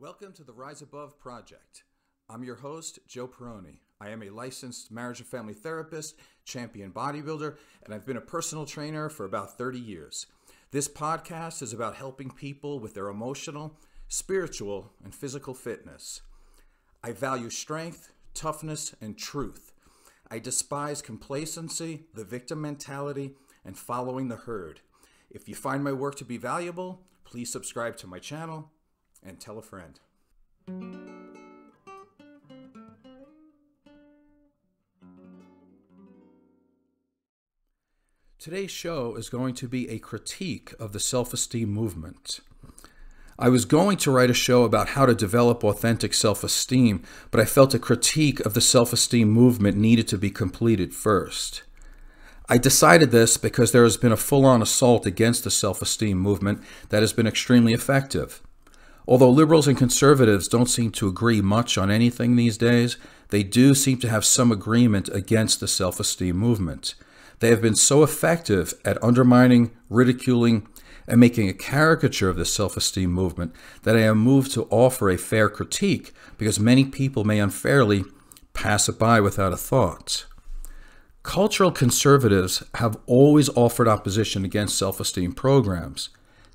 Welcome to the Rise Above Project. I'm your host, Joe Perroni. I am a licensed marriage and family therapist, champion bodybuilder, and I've been a personal trainer for about 30 years. This podcast is about helping people with their emotional, spiritual, and physical fitness. I value strength, toughness, and truth. I despise complacency, the victim mentality, and following the herd. If you find my work to be valuable, please subscribe to my channel and tell a friend. Today's show is going to be a critique of the self-esteem movement. I was going to write a show about how to develop authentic self-esteem, but I felt a critique of the self-esteem movement needed to be completed first. I decided this because there has been a full-on assault against the self-esteem movement that has been extremely effective. Although liberals and conservatives don't seem to agree much on anything these days, they do seem to have some agreement against the self-esteem movement. They have been so effective at undermining, ridiculing, and making a caricature of the self-esteem movement that I am moved to offer a fair critique because many people may unfairly pass it by without a thought. Cultural conservatives have always offered opposition against self-esteem programs.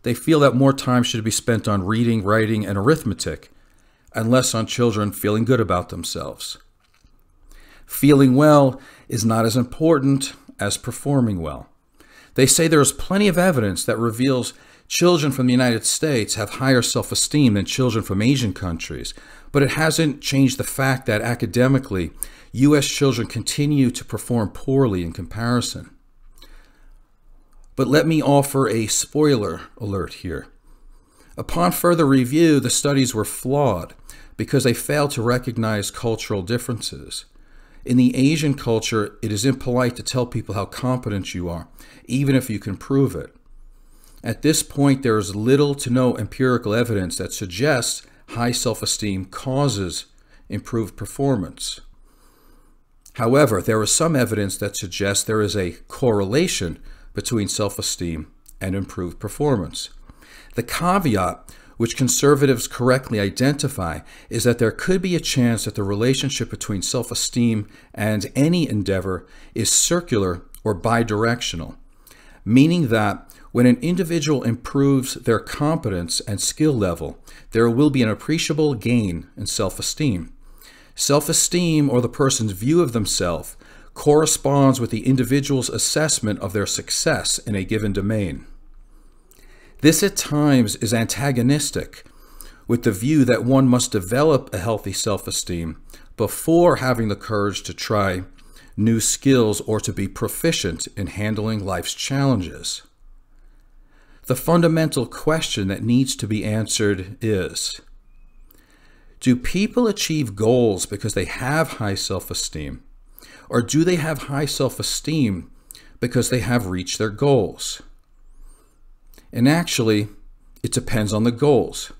They feel that more time should be spent on reading, writing, and arithmetic, and less on children feeling good about themselves. Feeling well is not as important as performing well. They say there is plenty of evidence that reveals children from the United States have higher self-esteem than children from Asian countries, but it hasn't changed the fact that academically, U.S. children continue to perform poorly in comparison. But let me offer a spoiler alert here. Upon further review, the studies were flawed because they failed to recognize cultural differences. In the Asian culture, it is impolite to tell people how competent you are, even if you can prove it. At this point, there is little to no empirical evidence that suggests high self-esteem causes improved performance. However, there is some evidence that suggests there is a correlation between self-esteem and improved performance. The caveat, which conservatives correctly identify, is that there could be a chance that the relationship between self-esteem and any endeavor is circular or bidirectional, meaning that when an individual improves their competence and skill level, there will be an appreciable gain in self-esteem. Self-esteem, or the person's view of themselves, corresponds with the individual's assessment of their success in a given domain. This at times is antagonistic with the view that one must develop a healthy self-esteem before having the courage to try new skills or to be proficient in handling life's challenges. The fundamental question that needs to be answered is, do people achieve goals because they have high self-esteem? Or do they have high self-esteem because they have reached their goals? And actually, it depends on the goals.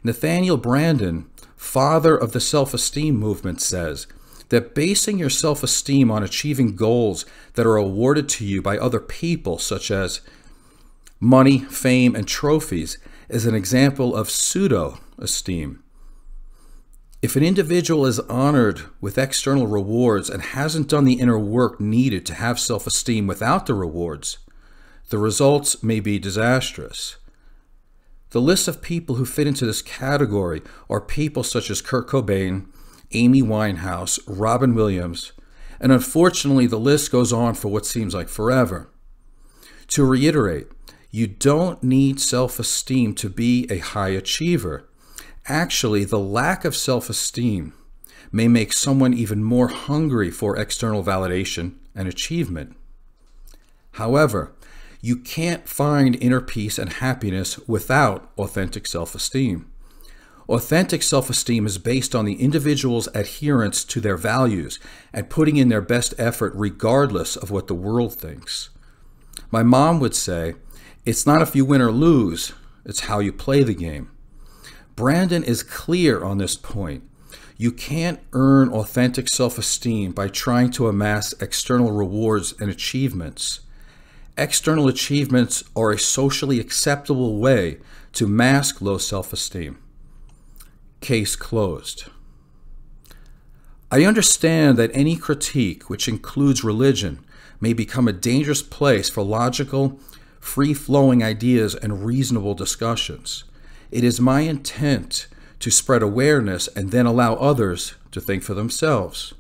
NATHANIEL Branden, father of the self-esteem movement, says that basing your self-esteem on achieving goals that are awarded to you by other people, such as money, fame, and trophies, is an example of pseudo-esteem. If an individual is honored with external rewards and hasn't done the inner work needed to have self-esteem without the rewards, the results may be disastrous. The list of people who fit into this category are people such as Kurt Cobain, Amy Winehouse, Robin Williams, and unfortunately the list goes on for what seems like forever. To reiterate, you don't need self-esteem to be a high achiever. Actually, the lack of self-esteem may make someone even more hungry for external validation and achievement. However, you can't find inner peace and happiness without authentic self-esteem. Authentic self-esteem is based on the individual's adherence to their values and putting in their best effort regardless of what the world thinks. My mom would say, it's not if you win or lose, it's how you play the game. Branden is clear on this point. You can't earn authentic self-esteem by trying to amass external rewards and achievements. External achievements are a socially acceptable way to mask low self-esteem. Case closed. I understand that any critique, which includes religion, may become a dangerous place for logical, free-flowing ideas and reasonable discussions. It is my intent to spread awareness and then allow others to think for themselves.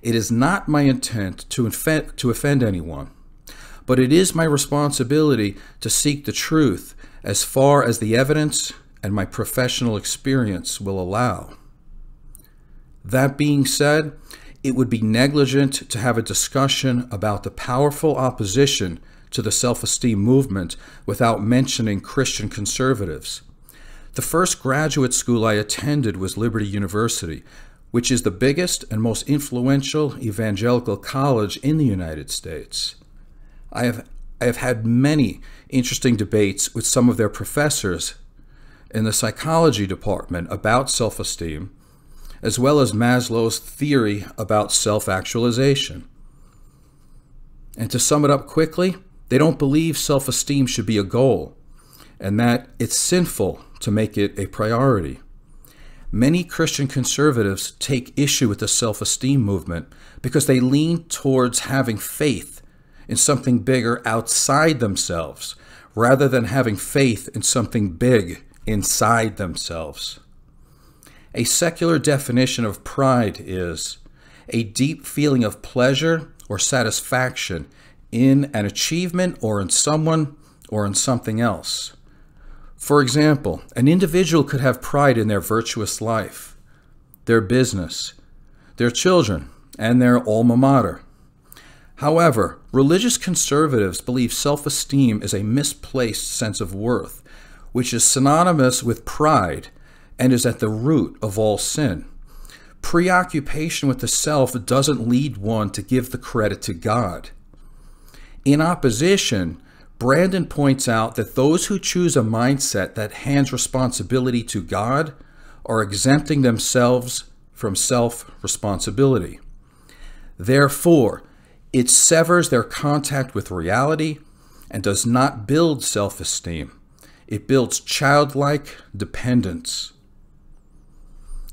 It is not my intent to offend anyone, but it is my responsibility to seek the truth as far as the evidence and my professional experience will allow. That being said, it would be negligent to have a discussion about the powerful opposition to the self-esteem movement without mentioning Christian conservatives. The first graduate school I attended was Liberty University, which is the biggest and most influential evangelical college in the United States. I have had many interesting debates with some of their professors in the psychology department about self-esteem, as well as Maslow's theory about self-actualization. And to sum it up quickly, they don't believe self-esteem should be a goal, and that it's sinful to make it a priority. Many Christian conservatives take issue with the self-esteem movement because they lean towards having faith in something bigger outside themselves, rather than having faith in something big inside themselves. A secular definition of pride is a deep feeling of pleasure or satisfaction in an achievement or in someone or in something else. For example, an individual could have pride in their virtuous life, their business, their children, and their alma mater. However, religious conservatives believe self-esteem is a misplaced sense of worth, which is synonymous with pride and is at the root of all sin. Preoccupation with the self doesn't lead one to give the credit to God. In opposition, Branden points out that those who choose a mindset that hands responsibility to God are exempting themselves from self-responsibility. Therefore, it severs their contact with reality and does not build self-esteem. It builds childlike dependence.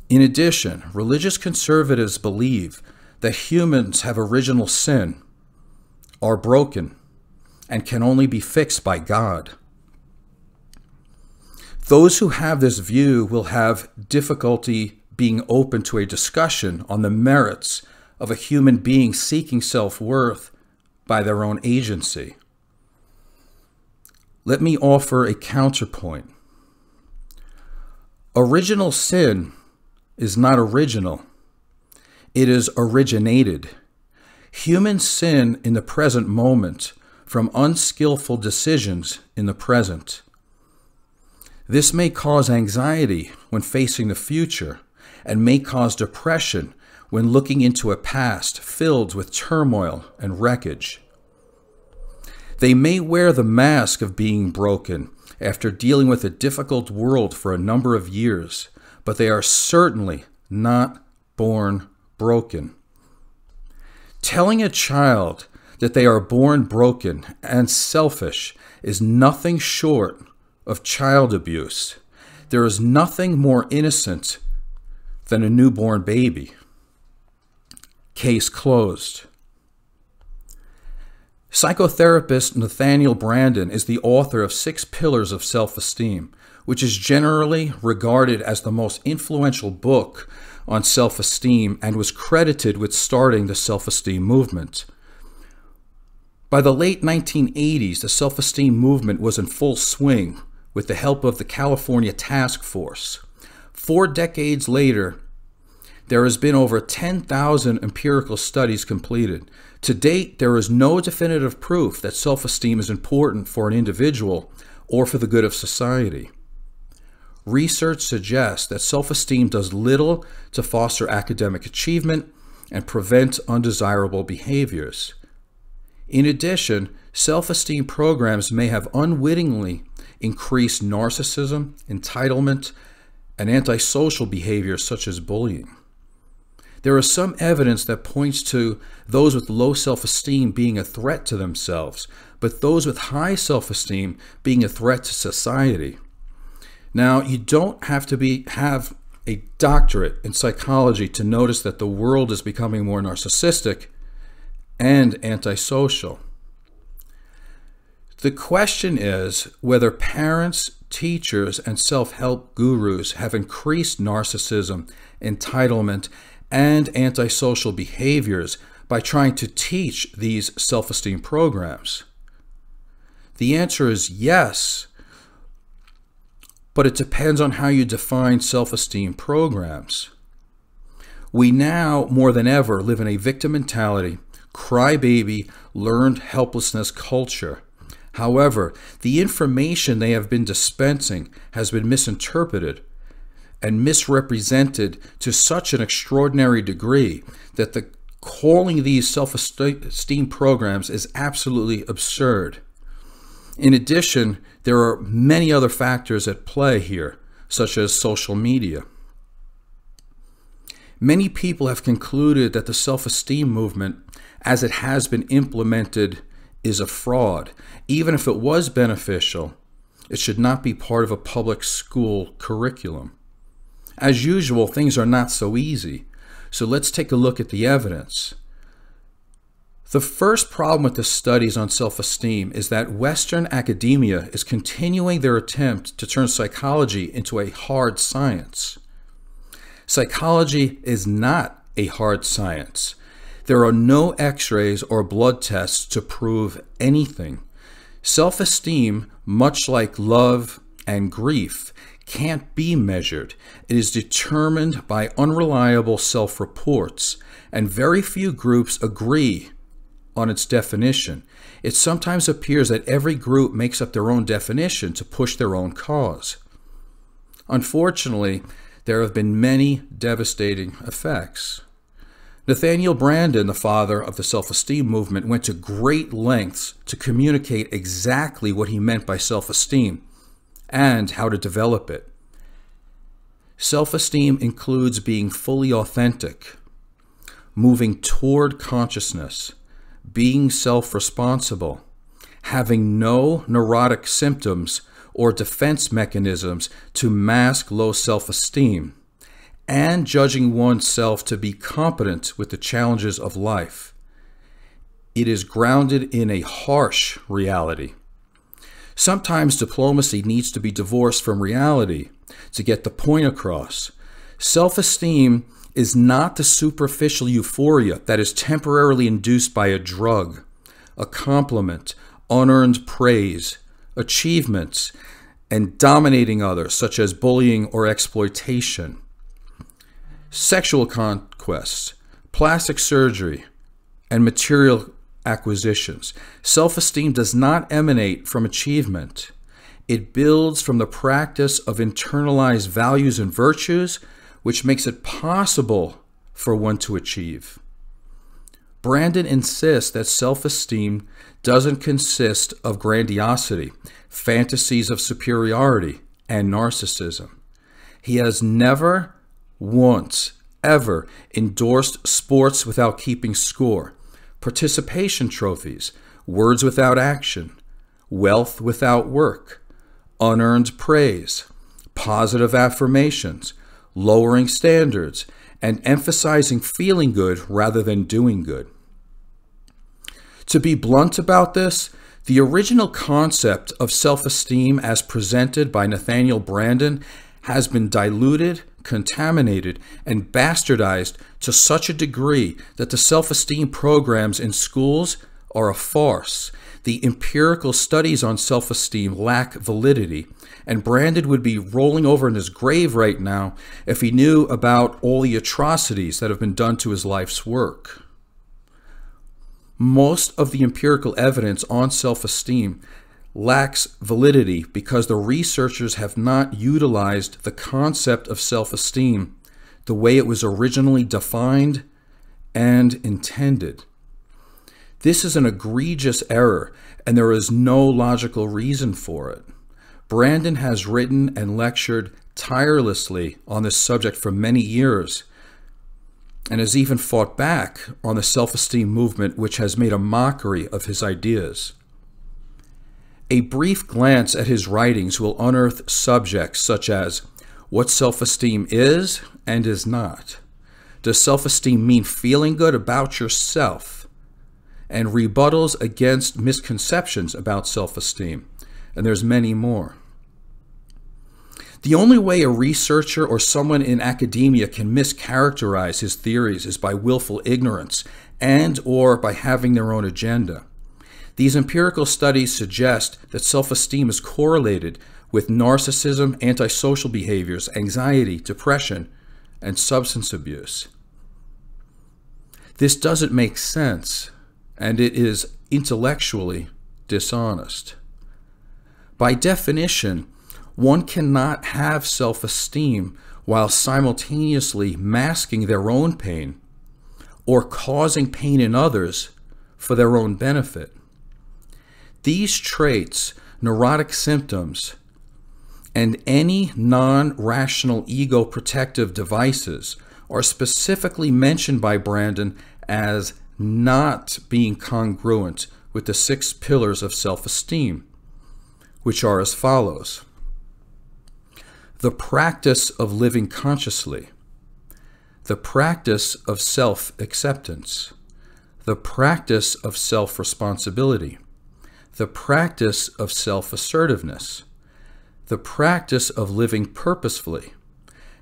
In addition, religious conservatives believe that humans have original sin, are broken, and can only be fixed by God. Those who have this view will have difficulty being open to a discussion on the merits of a human being seeking self-worth by their own agency. Let me offer a counterpoint. Original sin is not original. It is originated. Human sin in the present moment from unskillful decisions in the present. This may cause anxiety when facing the future and may cause depression when looking into a past filled with turmoil and wreckage. They may wear the mask of being broken after dealing with a difficult world for a number of years, but they are certainly not born broken. Telling a child that they are born broken and selfish is nothing short of child abuse. There is nothing more innocent than a newborn baby. Case closed. Psychotherapist NATHANIEL Branden is the author of 6 Pillars of Self-Esteem, which is generally regarded as the most influential book on self-esteem and was credited with starting the self-esteem movement. By the late 1980s, the self-esteem movement was in full swing with the help of the California Task Force. 4 decades later, there has been over 10,000 empirical studies completed. To date, there is no definitive proof that self-esteem is important for an individual or for the good of society. Research suggests that self-esteem does little to foster academic achievement and prevent undesirable behaviors. In addition, self-esteem programs may have unwittingly increased narcissism, entitlement, and antisocial behaviors such as bullying. There is some evidence that points to those with low self-esteem being a threat to themselves, but those with high self-esteem being a threat to society. Now, you don't have to have a doctorate in psychology to notice that the world is becoming more narcissistic and antisocial. The question is whether parents, teachers, and self-help gurus have increased narcissism, entitlement, and antisocial behaviors by trying to teach these self-esteem programs. The answer is yes, but it depends on how you define self-esteem programs. We now, more than ever, live in a victim mentality, crybaby, learned helplessness culture. However, the information they have been dispensing has been misinterpreted and misrepresented to such an extraordinary degree that calling these self-esteem programs is absolutely absurd. In addition, there are many other factors at play here, such as social media. Many people have concluded that the self-esteem movement, as it has been implemented, is a fraud. Even if it was beneficial, it should not be part of a public school curriculum. As usual, things are not so easy. So let's take a look at the evidence. The first problem with the studies on self-esteem is that Western academia is continuing their attempt to turn psychology into a hard science. Psychology is not a hard science. There are no x-rays or blood tests to prove anything. Self-esteem, much like love and grief, can't be measured. It is determined by unreliable self-reports, and very few groups agree on its definition. It sometimes appears that every group makes up their own definition to push their own cause. Unfortunately, there have been many devastating effects. NATHANIEL Branden, the father of the self-esteem movement, went to great lengths to communicate exactly what he meant by self-esteem and how to develop it. Self-esteem includes being fully authentic, moving toward consciousness, being self-responsible, having no neurotic symptoms or defense mechanisms to mask low self-esteem, and judging oneself to be competent with the challenges of life. It is grounded in a harsh reality. Sometimes diplomacy needs to be divorced from reality to get the point across. Self-esteem is not the superficial euphoria that is temporarily induced by a drug, a compliment, unearned praise, achievements, and dominating others, such as bullying or exploitation. Sexual conquests, plastic surgery, and material acquisitions. Self-esteem does not emanate from achievement. It builds from the practice of internalized values and virtues, which makes it possible for one to achieve. Branden insists that self-esteem doesn't consist of grandiosity, fantasies of superiority, and narcissism. He has never once, ever endorsed sports without keeping score, participation trophies, words without action, wealth without work, unearned praise, positive affirmations, lowering standards, and emphasizing feeling good rather than doing good. To be blunt about this, the original concept of self-esteem as presented by NATHANIEL Branden has been diluted, contaminated, and bastardized to such a degree that the self-esteem programs in schools are a farce. The empirical studies on self-esteem lack validity, and Branden would be rolling over in his grave right now if he knew about all the atrocities that have been done to his life's work. Most of the empirical evidence on self-esteem lacks validity because the researchers have not utilized the concept of self-esteem the way it was originally defined and intended. This is an egregious error, and there is no logical reason for it. Branden has written and lectured tirelessly on this subject for many years, and has even fought back on the self-esteem movement, which has made a mockery of his ideas. A brief glance at his writings will unearth subjects such as what self-esteem is and is not. Does self-esteem mean feeling good about yourself? And rebuttals against misconceptions about self-esteem. And there's many more. The only way a researcher or someone in academia can mischaracterize his theories is by willful ignorance and/or by having their own agenda. These empirical studies suggest that self-esteem is correlated with narcissism, antisocial behaviors, anxiety, depression, and substance abuse. This doesn't make sense, and it is intellectually dishonest. By definition, one cannot have self-esteem while simultaneously masking their own pain or causing pain in others for their own benefit. These traits, neurotic symptoms, and any non-rational ego protective devices are specifically mentioned by Branden as not being congruent with the 6 pillars of self-esteem, which are as follows. The practice of living consciously, the practice of self-acceptance, the practice of self-responsibility, the practice of self-assertiveness, the practice of living purposefully,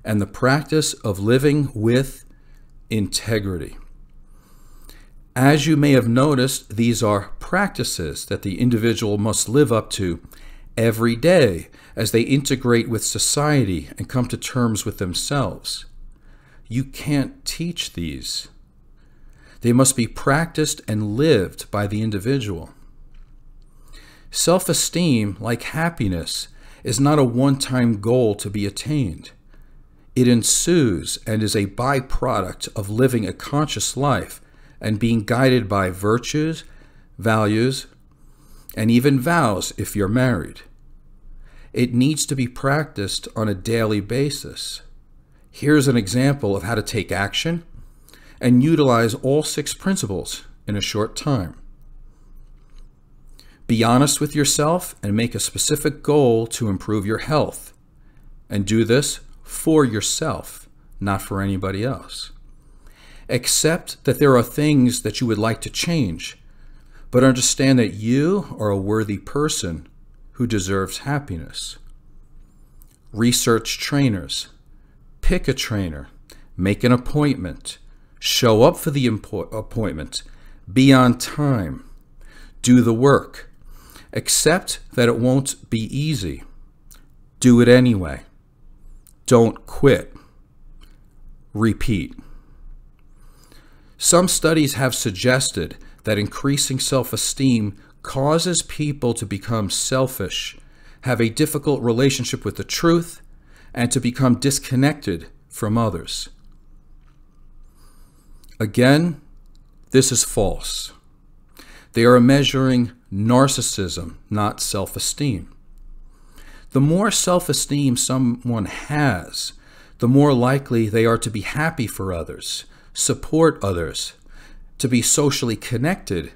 and the practice of living with integrity. As you may have noticed, these are practices that the individual must live up to every day as they integrate with society and come to terms with themselves. You can't teach these. They must be practiced and lived by the individual. Self-esteem, like happiness, is not a one-time goal to be attained. It ensues and is a byproduct of living a conscious life and being guided by virtues, values, and even vows if you're married. It needs to be practiced on a daily basis. Here's an example of how to take action and utilize all 6 principles in a short time. Be honest with yourself and make a specific goal to improve your health. And do this for yourself, not for anybody else. Accept that there are things that you would like to change, but understand that you are a worthy person who deserves happiness. Research trainers. Pick a trainer. Make an appointment. Show up for the appointment. Be on time. Do the work. Accept that it won't be easy. Do it anyway. Don't quit. Repeat. Some studies have suggested that increasing self-esteem causes people to become selfish, have a difficult relationship with the truth, and to become disconnected from others. Again, this is false. They are measuring narcissism, not self-esteem. The more self-esteem someone has, the more likely they are to be happy for others, support others, to be socially connected,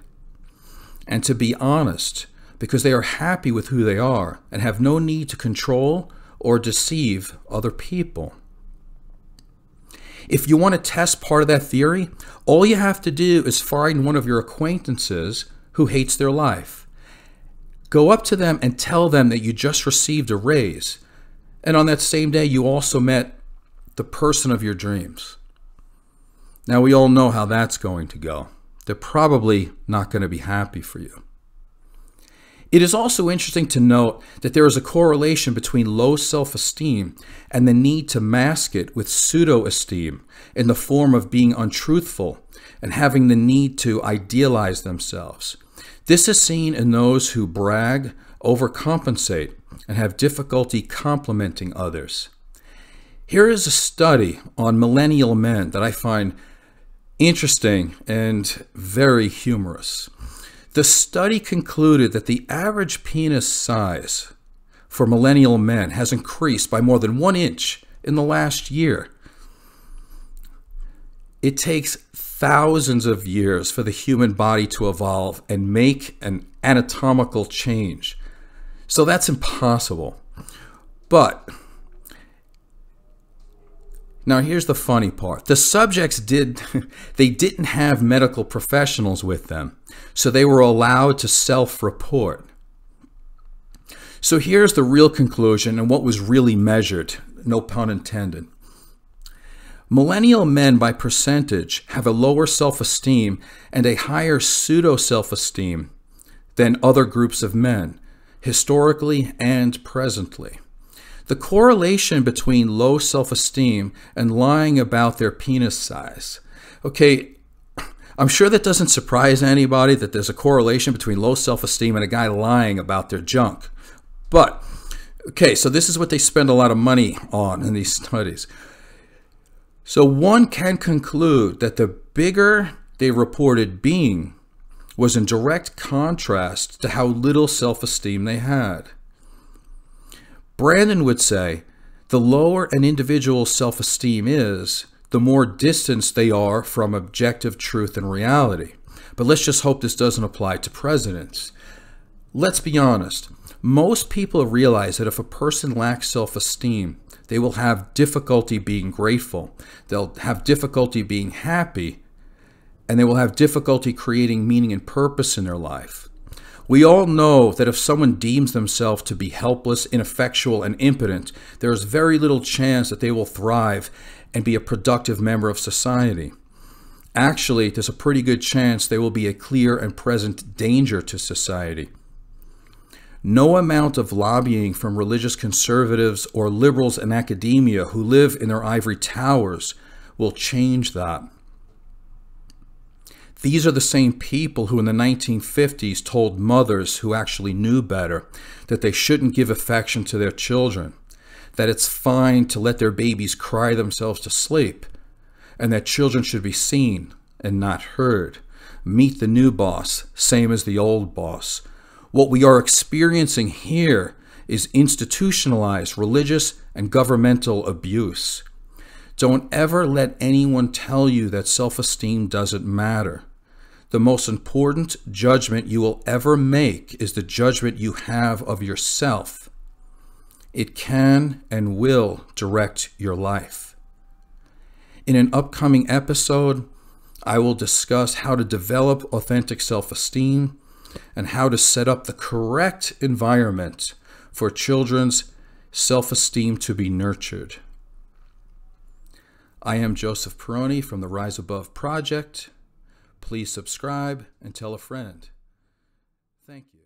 and to be honest, because they are happy with who they are and have no need to control or deceive other people. If you want to test part of that theory, all you have to do is find one of your acquaintances who hates their life. Go up to them and tell them that you just received a raise, and on that same day you also met the person of your dreams. Now we all know how that's going to go. They're probably not going to be happy for you. It is also interesting to note that there is a correlation between low self-esteem and the need to mask it with pseudo-esteem in the form of being untruthful and having the need to idealize themselves. This is seen in those who brag, overcompensate, and have difficulty complimenting others. Here is a study on millennial men that I find interesting and very humorous. The study concluded that the average penis size for millennial men has increased by more than 1 inch in the last year. It takes thousands of years for the human body to evolve and make an anatomical change. So that's impossible. But Now here's the funny part. The subjects they didn't have medical professionals with them, so they were allowed to self-report. So here's the real conclusion and what was really measured, no pun intended. Millennial men by percentage have a lower self-esteem and a higher pseudo-self-esteem than other groups of men, historically and presently. The correlation between low self-esteem and lying about their penis size. Okay, I'm sure that doesn't surprise anybody that there's a correlation between low self-esteem and a guy lying about their junk. But, okay, so this is what they spend a lot of money on in these studies. So one can conclude that the bigger they reported being was in direct contrast to how little self-esteem they had. Branden would say, the lower an individual's self-esteem is, the more distanced they are from objective truth and reality. But let's just hope this doesn't apply to presidents. Let's be honest. Most people realize that if a person lacks self-esteem, they will have difficulty being grateful. They'll have difficulty being happy, and they will have difficulty creating meaning and purpose in their life. We all know that if someone deems themselves to be helpless, ineffectual, and impotent, there is very little chance that they will thrive and be a productive member of society. Actually, there's a pretty good chance they will be a clear and present danger to society. No amount of lobbying from religious conservatives or liberals in academia who live in their ivory towers will change that. These are the same people who in the 1950s told mothers who actually knew better that they shouldn't give affection to their children, that it's fine to let their babies cry themselves to sleep, and that children should be seen and not heard. Meet the new boss, same as the old boss. What we are experiencing here is institutionalized religious and governmental abuse. Don't ever let anyone tell you that self-esteem doesn't matter. The most important judgment you will ever make is the judgment you have of yourself. It can and will direct your life. In an upcoming episode, I will discuss how to develop authentic self-esteem and how to set up the correct environment for children's self-esteem to be nurtured. I am Joseph Perroni from the Rise Above Project. Please subscribe and tell a friend. Thank you.